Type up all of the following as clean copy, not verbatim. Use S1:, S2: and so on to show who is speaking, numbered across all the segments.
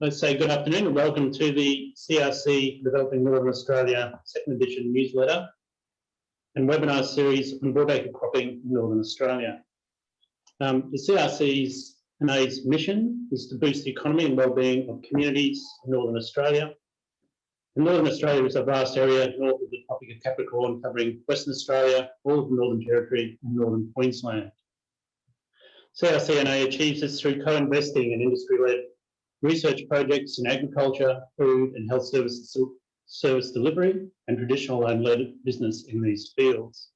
S1: Let's say good afternoon and welcome to the CRC Developing Northern Australia second edition newsletter and webinar series on broadacre cropping in Northern Australia. The CRC's mission is to boost the economy and wellbeing of communities in Northern Australia. And Northern Australia is a vast area north of the Tropic of Capricorn, covering Western Australia, all of the Northern Territory and Northern Queensland. CRCNA achieves this through co-investing in industry-led research projects in agriculture, food and health service delivery and traditional land-led business in these fields.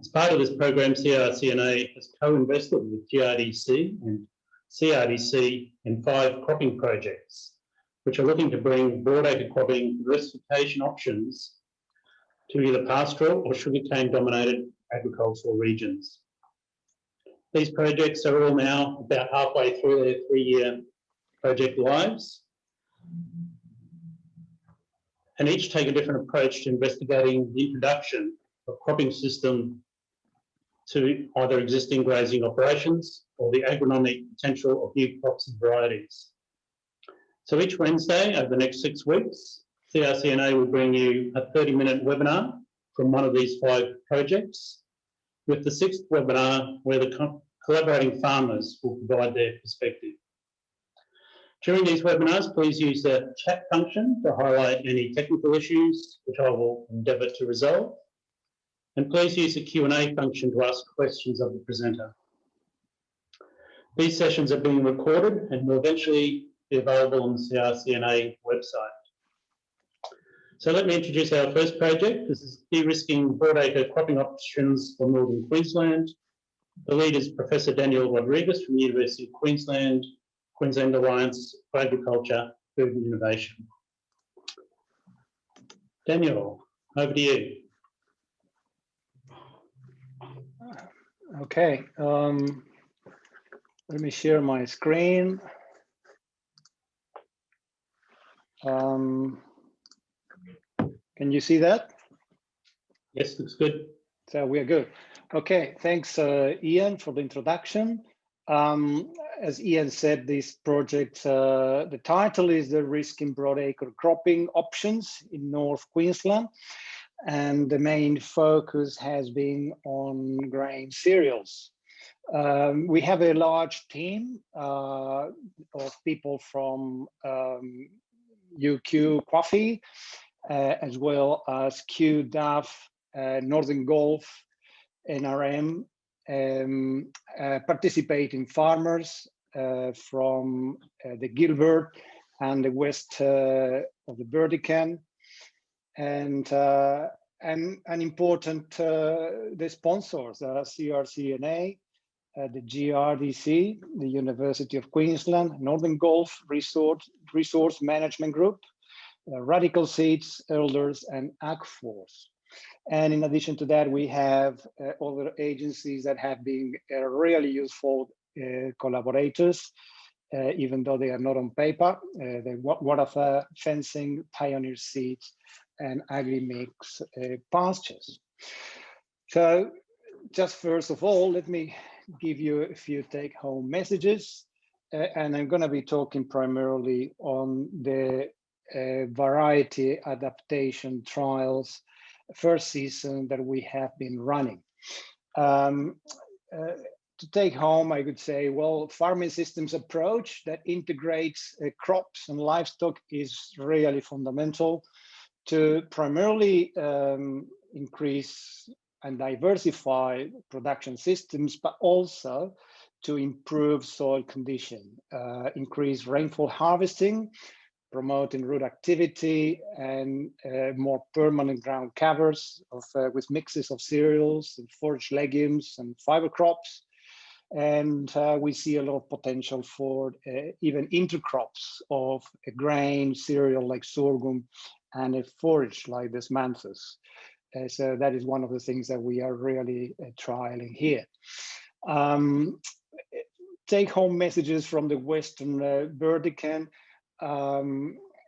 S1: As part of this program, CRCNA has co-invested with GRDC and CRDC in 5 cropping projects, which are looking to bring broadacre cropping diversification options to either pastoral or sugarcane dominated agricultural regions. These projects are all now about halfway through their 3-year project lives, and each take a different approach to investigating the introduction of cropping system to either existing grazing operations or the agronomic potential of new crops and varieties. So each Wednesday over the next 6 weeks, CRCNA will bring you a 30-minute webinar from one of these 5 projects, with the 6th webinar where the collaborating farmers will provide their perspective. During these webinars, please use the chat function to highlight any technical issues, which I will endeavour to resolve. And please use the Q&A function to ask questions of the presenter. These sessions are being recorded and will eventually be available on the CRCNA website. So let me introduce our first project. This is de-risking broadacre cropping options for Northern Queensland. The lead is Professor Daniel Rodriguez from the University of Queensland, Queensland Alliance for Agriculture, Food and Innovation. Daniel, over to you.
S2: Okay, let me share my screen. Can you see that?
S1: Yes, looks good.
S2: So we are good. Okay, thanks Ian for the introduction. As Ian said, this project, the title is the Risk in Broadacre Cropping Options in North Queensland, and the main focus has been on grain cereals. We have a large team of people from UQ QAAFI, as well as QAAFI, Northern Gulf, NRM, participating farmers from the Gilbert and the west of the Burdekin, and an important the sponsors, CRCNA, the GRDC, the University of Queensland, Northern Gulf Resource Management Group, Radical Seeds, Elders, and AgForce. And in addition to that, we have other agencies that have been really useful collaborators, even though they are not on paper. The Waterfur Fencing, Pioneer Seeds, and Agri-Mix Pastures. So just first of all, let me give you a few take-home messages. And I'm going to be talking primarily on the variety adaptation trials first season that we have been running. To take home, I would say, well, farming systems approach that integrates crops and livestock is really fundamental to primarily increase and diversify production systems, but also to improve soil condition, increase rainfall harvesting, promoting root activity, and more permanent ground covers with mixes of cereals and forage legumes and fiber crops. And we see a lot of potential for even intercrops of a grain cereal like sorghum and a forage like this manthus. So that is one of the things that we are really trialing here. Take home messages from the Western Burdekin.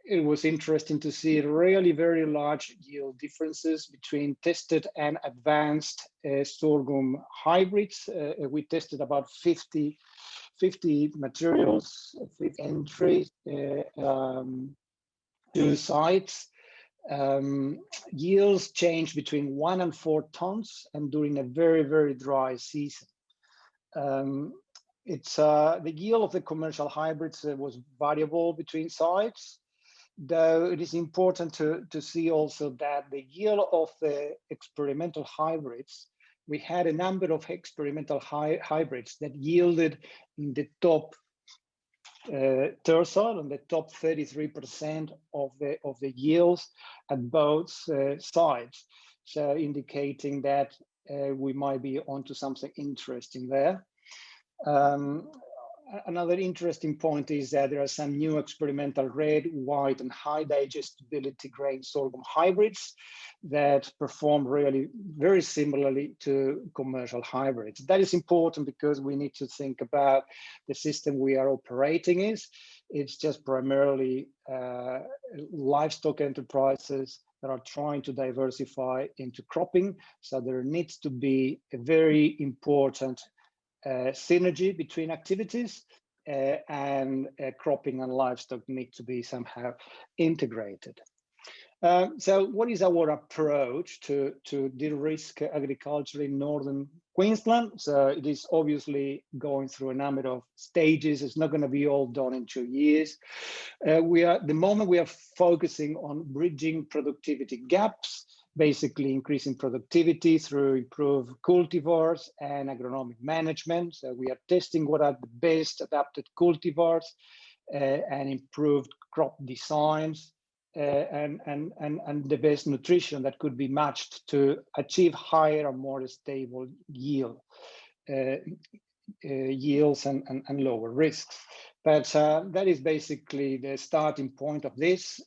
S2: It was interesting to see really very large yield differences between tested and advanced sorghum hybrids. We tested about 50 50 materials, 50 entries, 2 sites. Yields change between 1 and 4 tons, and during a very, very dry season. The yield of the commercial hybrids was variable between sites, though it is important to see also that the yield of the experimental hybrids, we had a number of experimental hybrids that yielded in the top tercile, on the top 33% of the yields at both sides. So indicating that we might be onto something interesting there. Another interesting point is that there are some new experimental red, white, and high digestibility grain sorghum hybrids that perform really very similarly to commercial hybrids. That is important because we need to think about the system we are operating in. It's just primarily livestock enterprises that are trying to diversify into cropping. So there needs to be a very important synergy between activities, and cropping and livestock need to be somehow integrated. So what is our approach to de-risk agriculture in northern Queensland? So it is obviously going through a number of stages. It's not going to be all done in 2 years. At the moment we are focusing on bridging productivity gaps, basically increasing productivity through improved cultivars and agronomic management. So we are testing what are the best adapted cultivars and improved crop designs and the best nutrition that could be matched to achieve higher and more stable yields and lower risks. But that is basically the starting point of this.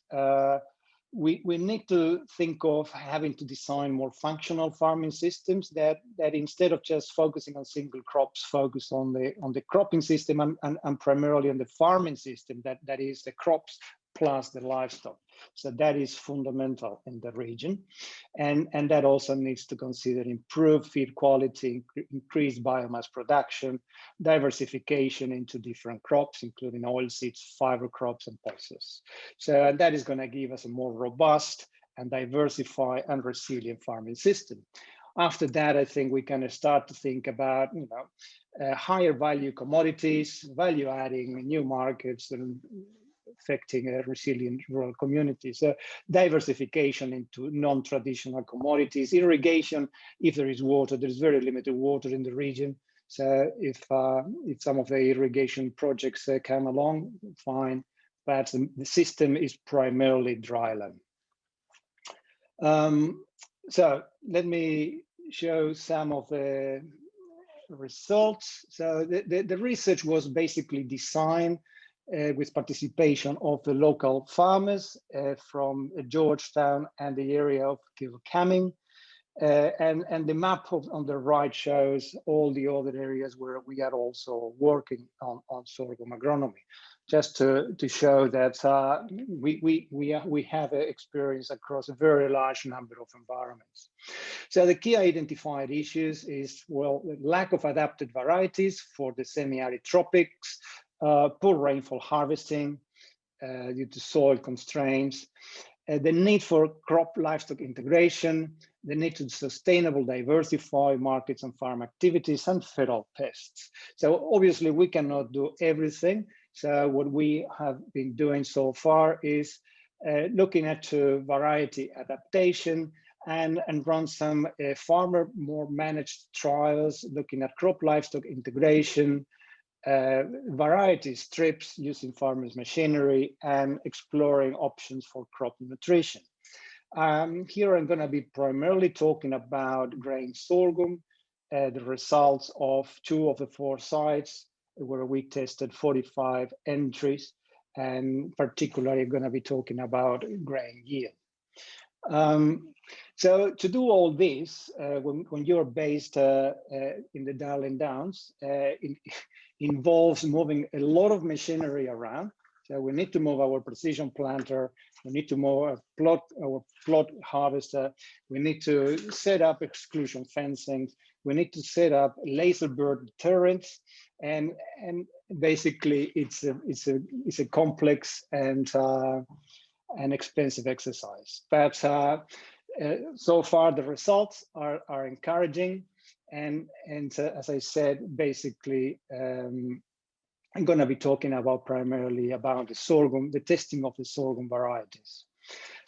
S2: We need to think of having to design more functional farming systems that instead of just focusing on single crops, focus on the cropping system and primarily on the farming system that is the crops plus the livestock. So that is fundamental in the region. And that also needs to consider improved feed quality, increased biomass production, diversification into different crops, including oilseeds, fiber crops, and pulses. So that is going to give us a more robust and diversified and resilient farming system. After that, I think we can start to think about, higher value commodities, value adding new markets, and affecting resilient rural communities, diversification into non-traditional commodities, irrigation. If there is water, there is very limited water in the region. So if some of the irrigation projects come along, fine, but the system is primarily dryland. So let me show some of the results. So the research was basically designed with participation of the local farmers from Georgetown and the area of Kilcamming. And the map on the right shows all the other areas where we are also working on sorghum agronomy, just to show that we have experience across a very large number of environments. So the key identified issues is, well, the lack of adapted varieties for the semi-arid tropics, poor rainfall harvesting due to soil constraints, the need for crop livestock integration, the need to sustainable diversify markets and farm activities, and feral pests. So obviously we cannot do everything. So what we have been doing so far is looking at variety adaptation and run some farmer more managed trials, looking at crop livestock integration, variety strips using farmers' machinery, and exploring options for crop nutrition. Here I'm going to be primarily talking about grain sorghum, the results of 2 of the 4 sites where we tested 45 entries, and particularly I'm going to be talking about grain yield. So to do all this, when you're based in the Darling Downs, involves moving a lot of machinery around. So we need to move our precision planter, we need to move our plot harvester, we need to set up exclusion fencing, we need to set up laser bird deterrents, and basically it's a complex and an expensive exercise. But so far the results are encouraging, and as I said, basically I'm going to be talking about primarily about the sorghum, the testing of the sorghum varieties.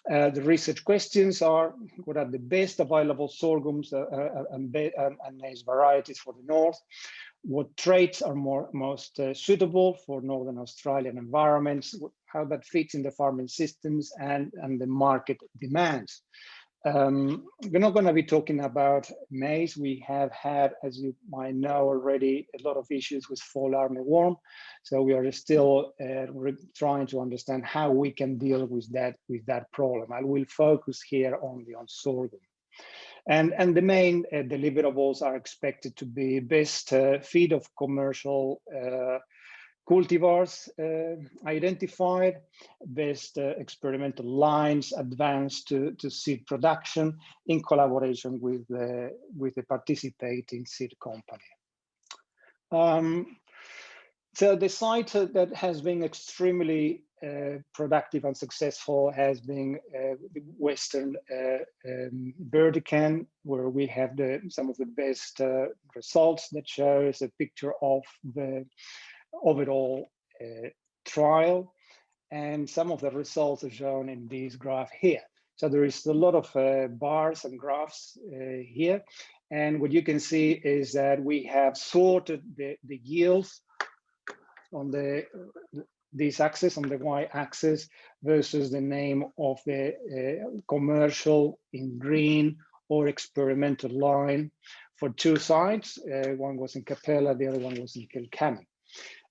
S2: The research questions are: what are the best available sorghums and maize varieties for the north? What traits are most suitable for Northern Australian environments? How that fits in the farming systems and the market demands. We're not going to be talking about maize. We have had, as you might know already, a lot of issues with fall armyworm. So we are still trying to understand how we can deal with that problem. I will focus here only on sorghum. And the main deliverables are expected to be best feed of commercial cultivars identified, best experimental lines advanced to seed production in collaboration with the participating seed company. So the site that has been extremely productive and successful has been the Western Burdekin, where we have some of the best results. That shows a picture of the overall trial, and some of the results are shown in this graph here. So there is a lot of bars and graphs here, and what you can see is that we have sorted the yields on this axis, on the y-axis, versus the name of the commercial in green or experimental line for two sites. One was in Capella, the other one was in Kilkenny.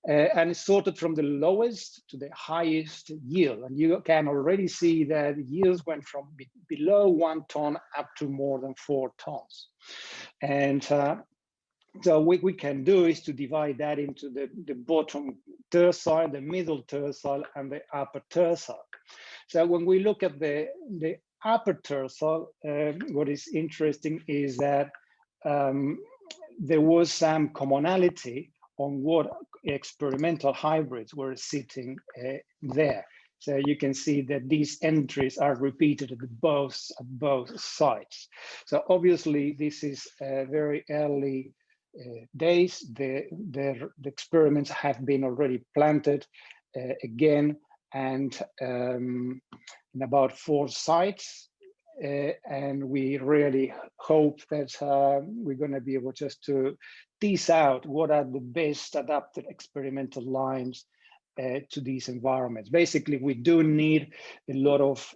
S2: And it's sorted from the lowest to the highest yield. And you can already see that yields went from below 1 ton up to more than 4 tons. And so what we can do is to divide that into the bottom tercile, the middle tercile, and the upper tercile. So when we look at the upper tercile, what is interesting is that there was some commonality on what experimental hybrids were sitting there. So you can see that these entries are repeated at both sites. So obviously this is very early days. The experiments have been already planted again, and in about 4 sites. And we really hope that we're going to be able just to tease out what are the best adapted experimental lines to these environments. Basically, we do need a lot of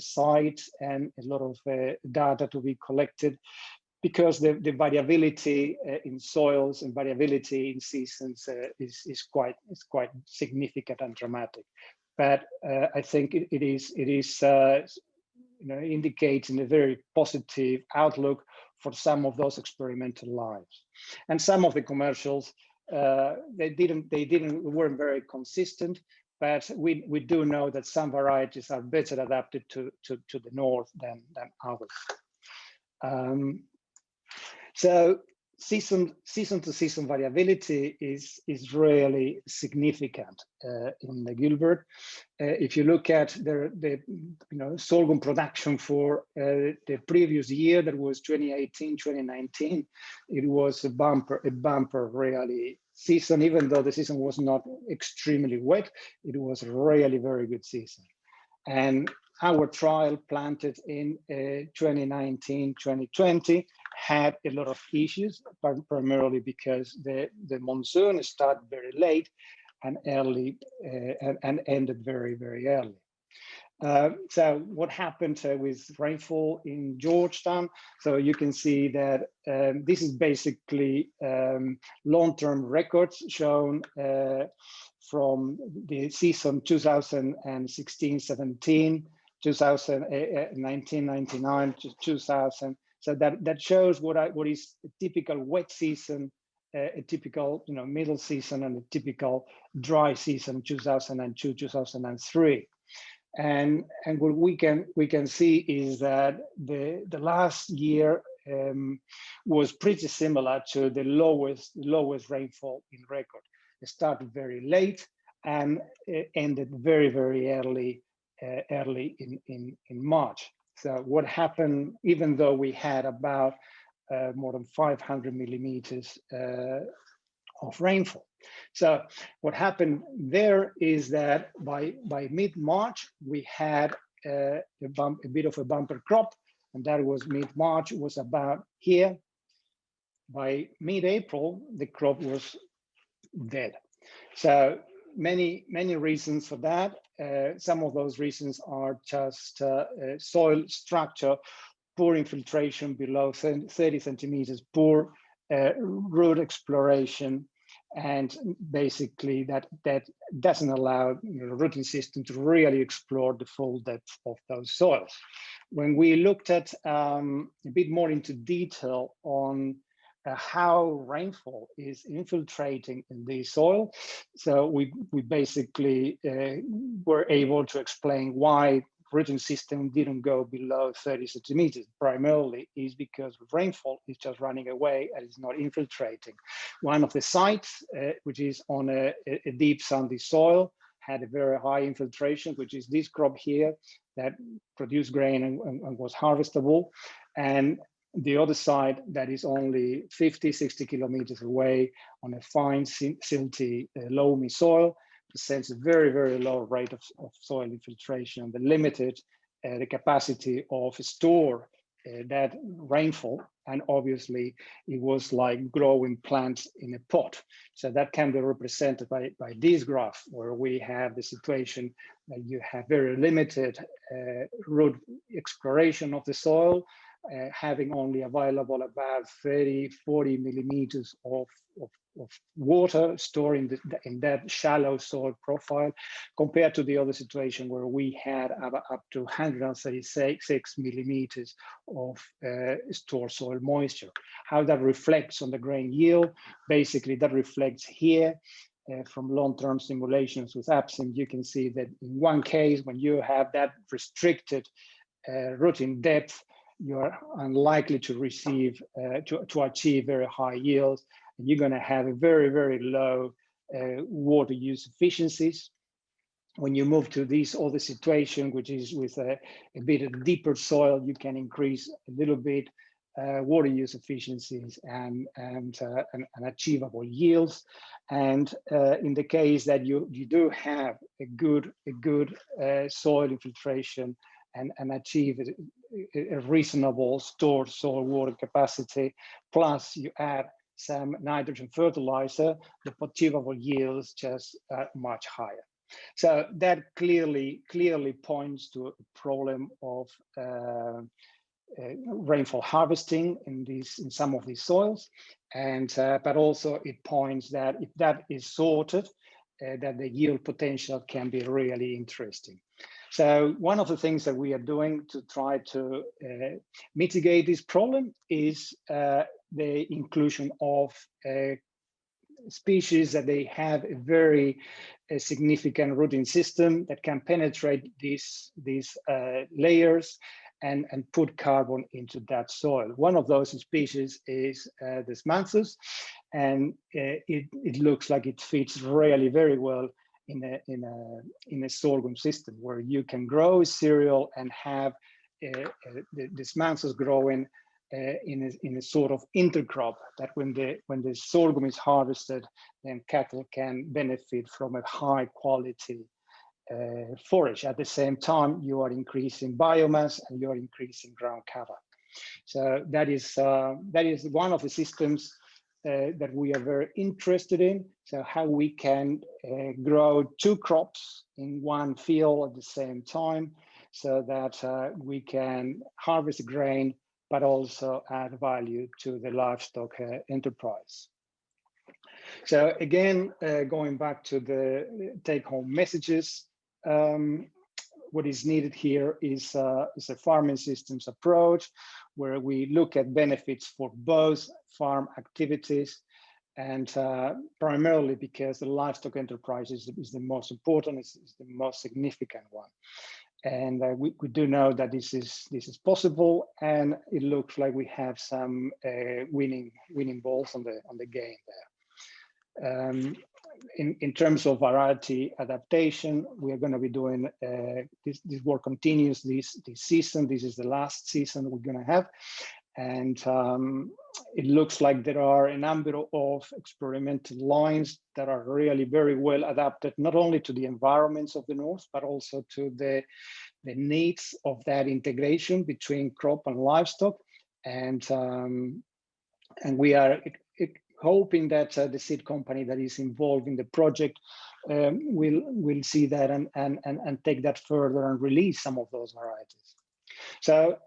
S2: sites and a lot of data to be collected, because the variability in soils and variability in seasons is quite significant and dramatic. But I think it indicates in a very positive outlook for some of those experimental lines. And some of the commercials, weren't very consistent, but we do know that some varieties are better adapted to the north than others. So season to season variability is really significant in the Gilbert. If you look at the sorghum production for the previous year, that was 2018-2019, it was a bumper really season. Even though the season was not extremely wet, it was a really very good season. And our trial planted in 2019-2020 had a lot of issues, primarily because the monsoon started very late and early and ended very, very early. So what happened with rainfall in Georgetown? So you can see that this is basically long-term records shown from the season 2016-17, 2019-99 to 2000. So that shows what is a typical wet season, a typical middle season, and a typical dry season, 2002-2003. And what we can see is that the last year was pretty similar to the lowest rainfall in record. It started very late and ended very early in March. So what happened, even though we had about more than 500 millimeters of rainfall. So what happened there is that by mid-March, we had a bit of a bumper crop, and that was mid-March, was about here. By mid-April, the crop was dead. So many reasons for that. Some of those reasons are just soil structure, poor infiltration below 30 centimeters, poor root exploration, and basically that doesn't allow the rooting system to really explore the full depth of those soils. When we looked at a bit more into detail on how rainfall is infiltrating in the soil, so we basically were able to explain why rooting system didn't go below 30 centimeters. Primarily is because rainfall is just running away and it's not infiltrating. One of the sites, which is on a deep sandy soil, had a very high infiltration, which is this crop here that produced grain and was harvestable. And the other side that is only 50-60 kilometers away on a fine, silty, loamy soil, presents a very low rate of soil infiltration, the limited the capacity of store that rainfall, and obviously it was like growing plants in a pot. So that can be represented by this graph, where we have the situation that you have very limited root exploration of the soil, having only available about 30-40 millimeters of water stored in that shallow soil profile, compared to the other situation where we had up to 136 millimeters of stored soil moisture. How that reflects on the grain yield, basically that reflects here from long-term simulations with APSIM. You can see that in one case, when you have that restricted rooting depth, you are unlikely to receive to achieve very high yields. And you're going to have a very low water use efficiencies. When you move to this other situation, which is with a bit of deeper soil, you can increase a little bit water use efficiencies and achievable yields. And in the case that you do have a good soil infiltration and achieve a reasonable stored soil water capacity, plus you add some nitrogen fertilizer, the achievable yields just much higher. So that clearly points to a problem of rainfall harvesting in some of these soils, and but also it points that if that is sorted, that the yield potential can be really interesting. So one of the things that we are doing to try to mitigate this problem is the inclusion of species that they have a very significant rooting system that can penetrate these layers and put carbon into that soil. One of those species is the Smanthus, and it looks like it fits really very well in a sorghum system, where you can grow cereal and have the Smanthus growing in a sort of intercrop, that when the sorghum is harvested, then cattle can benefit from a high quality forage. At the same time, you are increasing biomass and you are increasing ground cover. So that is one of the systems that we are very interested in. So how we can grow two crops in one field at the same time, so that we can harvest grain, but also add value to the livestock enterprise. So again, going back to the take-home messages, what is needed here is a farming systems approach, where we look at benefits for both farm activities, and primarily because the livestock enterprise is the most important, is the most significant one. And we do know that this is possible, and it looks like we have some winning balls on the game there. In terms of variety adaptation, we are going to be doing this work continues this season. This is the last season we're going to have, and it looks like there are a number of experimental lines that are really very well adapted, not only to the environments of the north, but also to the needs of that integration between crop and livestock. And we are hoping that the seed company that is involved in the project will see that and take that further and release some of those varieties. So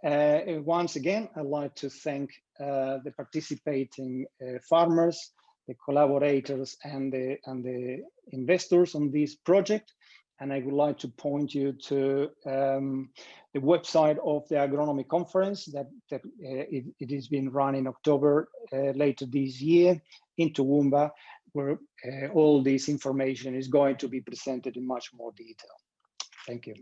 S2: once again, I'd like to thank the participating farmers, the collaborators, and the investors on this project. And I would like to point you to the website of the agronomy conference that it is being run in October later this year in Toowoomba, where all this information is going to be presented in much more detail. Thank you.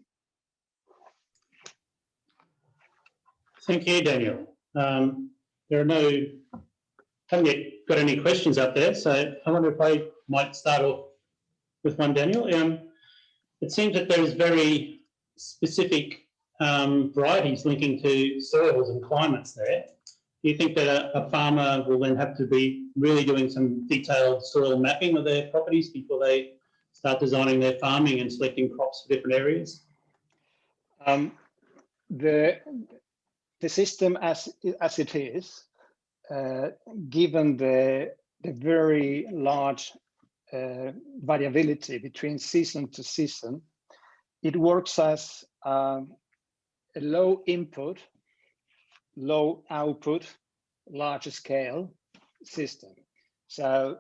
S1: Thank you, Daniel. There are haven't yet got any questions up there, so I wonder if I might start off with one, Daniel. It seems that there is very specific varieties linking to soils and climates there. Do you think that a farmer will then have to be really doing some detailed soil mapping of their properties before they start designing their farming and selecting crops for different areas?
S2: The system as it is, given the very large variability between season to season, it works as a low input, low output, large scale system. So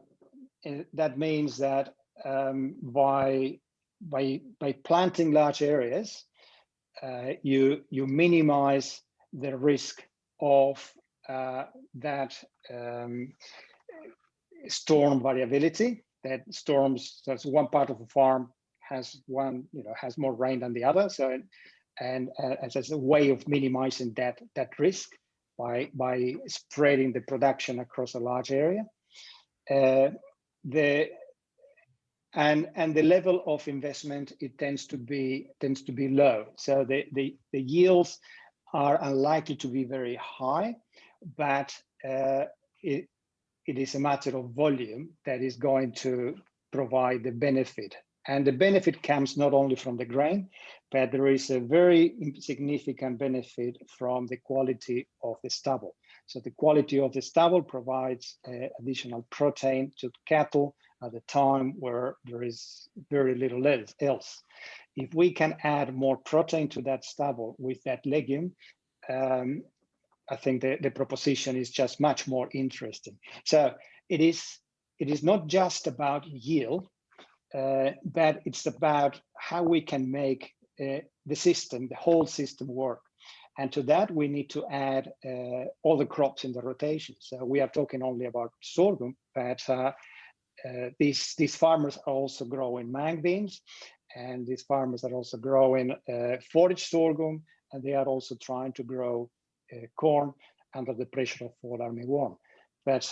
S2: that means that by planting large areas, you minimize the risk of that storm variability. That storms, that's one part of the farm has has more rain than the other. So, and as a way of minimizing that risk by spreading the production across a large area. And the level of investment, it tends to be low. So the yields are unlikely to be very high, but it is a matter of volume that is going to provide the benefit. And the benefit comes not only from the grain, but there is a very significant benefit from the quality of the stubble. So the quality of the stubble provides additional protein to cattle at a time where there is very little else. If we can add more protein to that stubble with that legume, I think the proposition is just much more interesting. So it is not just about yield, but it's about how we can make the system, the whole system work. And to that, we need to add all the crops in the rotation. So we are talking only about sorghum, but these farmers are also growing mung beans, and these farmers are also growing forage sorghum, and they are also trying to grow corn under the pressure of fall armyworm. But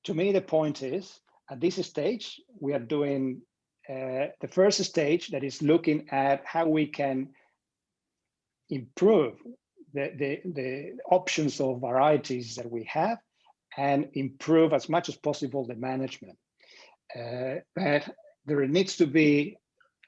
S2: to me, the point is, at this stage, we are doing the first stage that is looking at how we can improve the options of varieties that we have and improve as much as possible the management. But there needs to be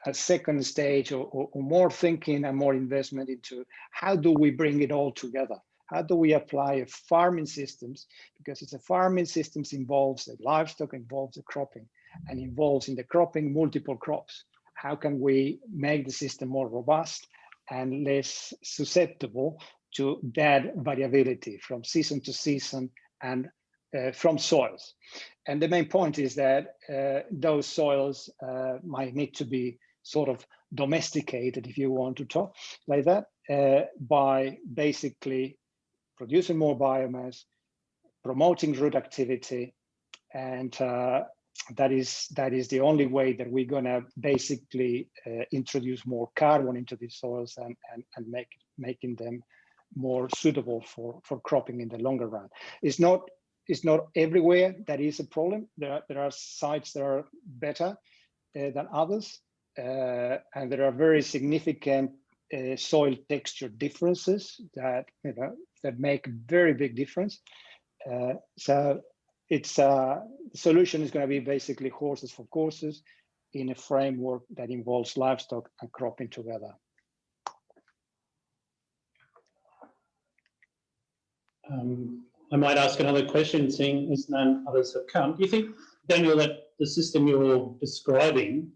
S2: a second stage or more thinking and more investment into how do we bring it all together? How do we apply a farming systems? Because it's a farming systems involves the livestock, involves the cropping, and involves in the cropping multiple crops. How can we make the system more robust and less susceptible to that variability from season to season and from soils? And the main point is that those soils might need to be sort of domesticated, if you want to talk like that, by basically producing more biomass, promoting root activity, and that is the only way that we're going to basically introduce more carbon into these soils and making them more suitable for cropping in the longer run. It's not everywhere that is a problem. There are sites that are better than others, and there are very significant soil texture differences that that make a very big difference. So it's the solution is going to be basically horses for courses in a framework that involves livestock and cropping together.
S1: I might ask another question, seeing as none others have come. Do you think, Daniel, that the system you're describing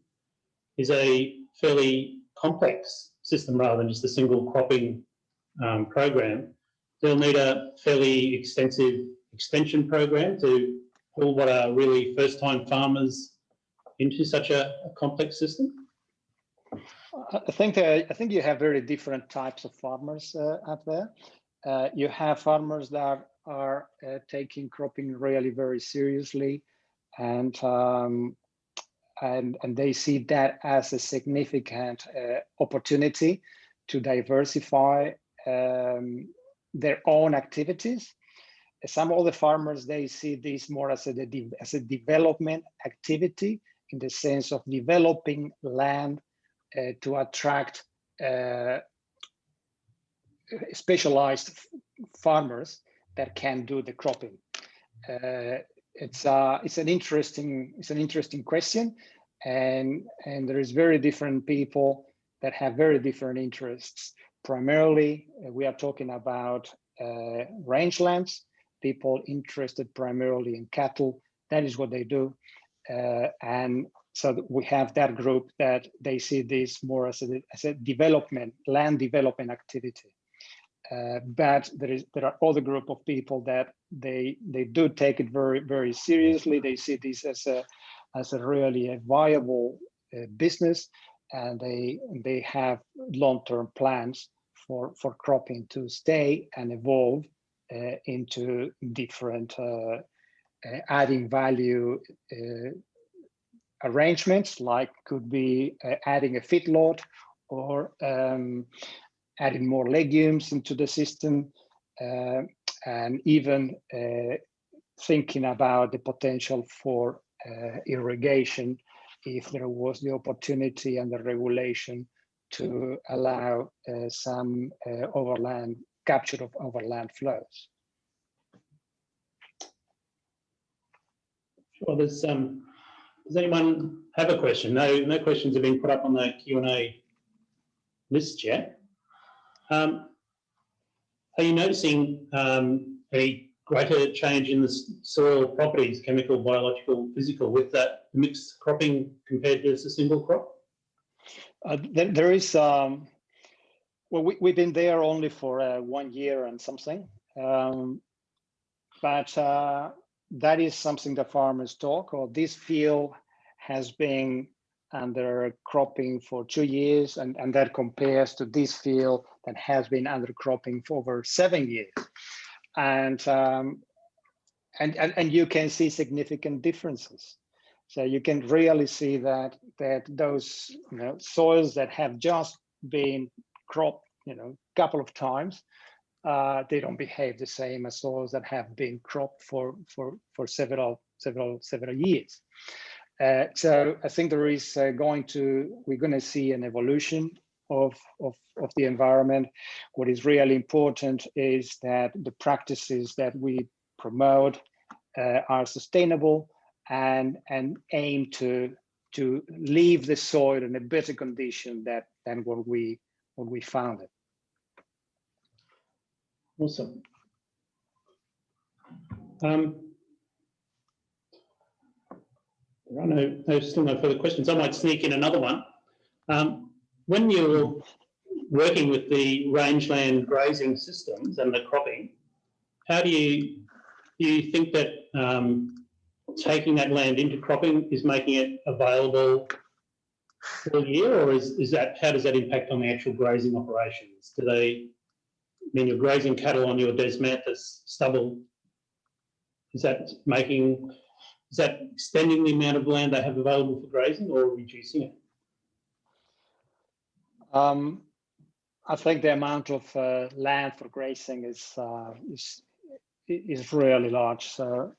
S1: is a fairly complex system rather than just a single cropping program? They'll need a fairly extensive extension program to pull what are really first-time farmers into such a complex system?
S2: I think you have very different types of farmers out there. You have farmers that are taking cropping really very seriously, and they see that as a significant opportunity to diversify their own activities. Some other farmers, they see this more as a development activity, in the sense of developing land to attract specialized farmers that can do the cropping. It's an interesting question, and there is very different people that have very different interests. Primarily, we are talking about rangelands, people interested primarily in cattle. That is what they do, and so we have that group that they see this more as a development, land development activity. But there are other group of people that they do take it very, very seriously. They see this as a really a viable business, and they have long-term plans for cropping to stay and evolve into different adding value arrangements, like could be adding a feedlot, or adding more legumes into the system, and even thinking about the potential for irrigation, if there was the opportunity and the regulation to allow some overland capture of overland flows.
S1: Sure. Does anyone have a question? No questions have been put up on the Q&A list yet. Are you noticing a greater change in the soil properties, chemical, biological, physical, with that mixed cropping compared to just a single crop?
S2: There is, well, we've been there only for 1 year and something, but that is something that farmers talk, or this field has been under cropping for 2 years, and that compares to this field that has been under cropping for over 7 years, and you can see significant differences. So you can really see that those soils that have just been cropped couple of times, they don't behave the same as soils that have been cropped for several years. So I think there is we're going to see an evolution of the environment. What is really important is that the practices that we promote are sustainable and aim to leave the soil in a better condition than what we found it.
S1: Awesome. Still no further questions. I might sneak in another one. When you're working with the rangeland grazing systems and the cropping, how do you think that taking that land into cropping is making it available for a year, or how does that impact on the actual grazing operations? Do they mean you're grazing cattle on your desmanthus stubble? Is that making is that extending the amount of land they have available for grazing or reducing it?
S2: I think the amount of land for grazing is really large. So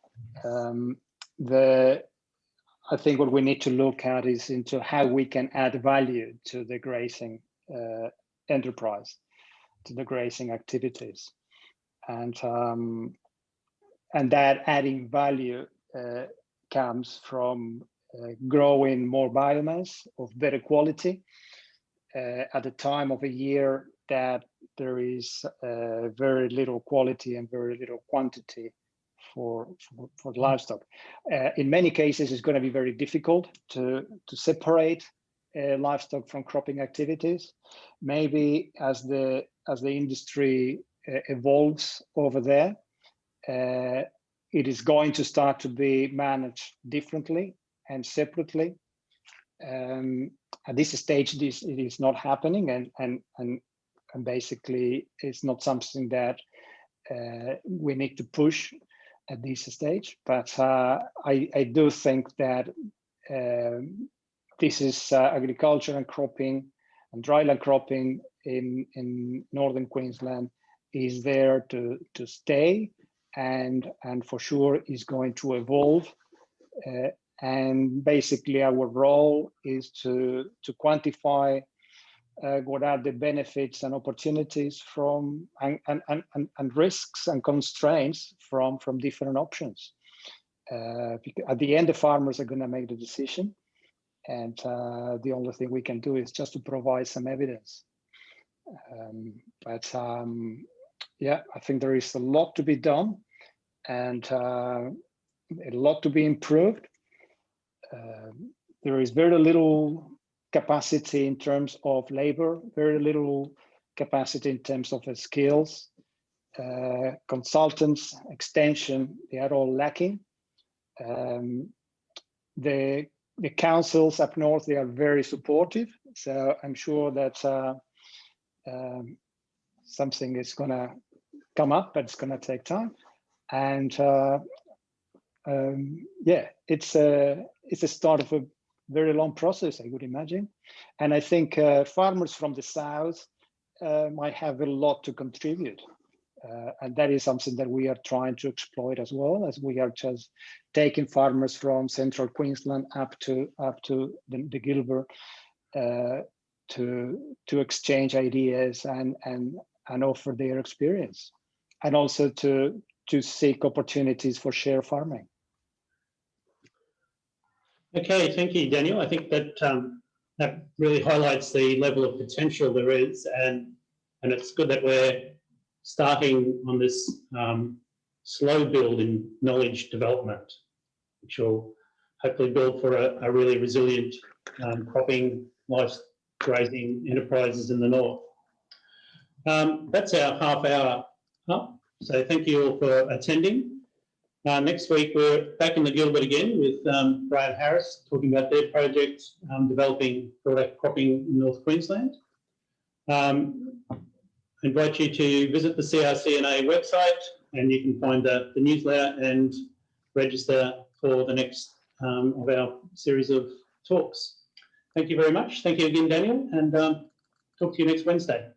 S2: I think what we need to look at is into how we can add value to the grazing enterprise, to the grazing activities, and that adding value comes from growing more biomass of better quality at a time of a year that there is very little quality and very little quantity for livestock. In many cases, it's going to be very difficult to separate livestock from cropping activities. Maybe as the industry evolves over there, it is going to start to be managed differently and separately. At this stage, it is not happening, and basically it's not something that we need to push at this stage. But I do think that this is agriculture and cropping and dryland cropping in northern Queensland is there to stay, and for sure is going to evolve. And basically our role is to quantify what are the benefits and opportunities from and risks and constraints from different options. At the end, the farmers are going to make the decision, and the only thing we can do is just to provide some evidence. Yeah, I think there is a lot to be done and a lot to be improved. There is very little capacity in terms of labor, very little capacity in terms of skills. Consultants, extension, they are all lacking. The councils up north, they are very supportive. So I'm sure that something is going to come up, but it's going to take time. And yeah, it's a start of a very long process, I would imagine. And I think farmers from the south might have a lot to contribute. And that is something that we are trying to exploit as well, as we are just taking farmers from central Queensland up to the Gilbert to exchange ideas and offer their experience, and also to seek opportunities for share farming.
S1: Okay, thank you, Daniel. I think that that really highlights the level of potential there is, and it's good that we're starting on this slow build in knowledge development, which will hopefully build for a really resilient cropping, life grazing enterprises in the north. That's our half hour up, so thank you all for attending. Next week, we're back in the Gilbert again with Brian Harris talking about their project developing broadacre cropping in North Queensland. I invite you to visit the CRCNA website, and you can find the newsletter and register for the next of our series of talks. Thank you very much. Thank you again, Daniel, and talk to you next Wednesday.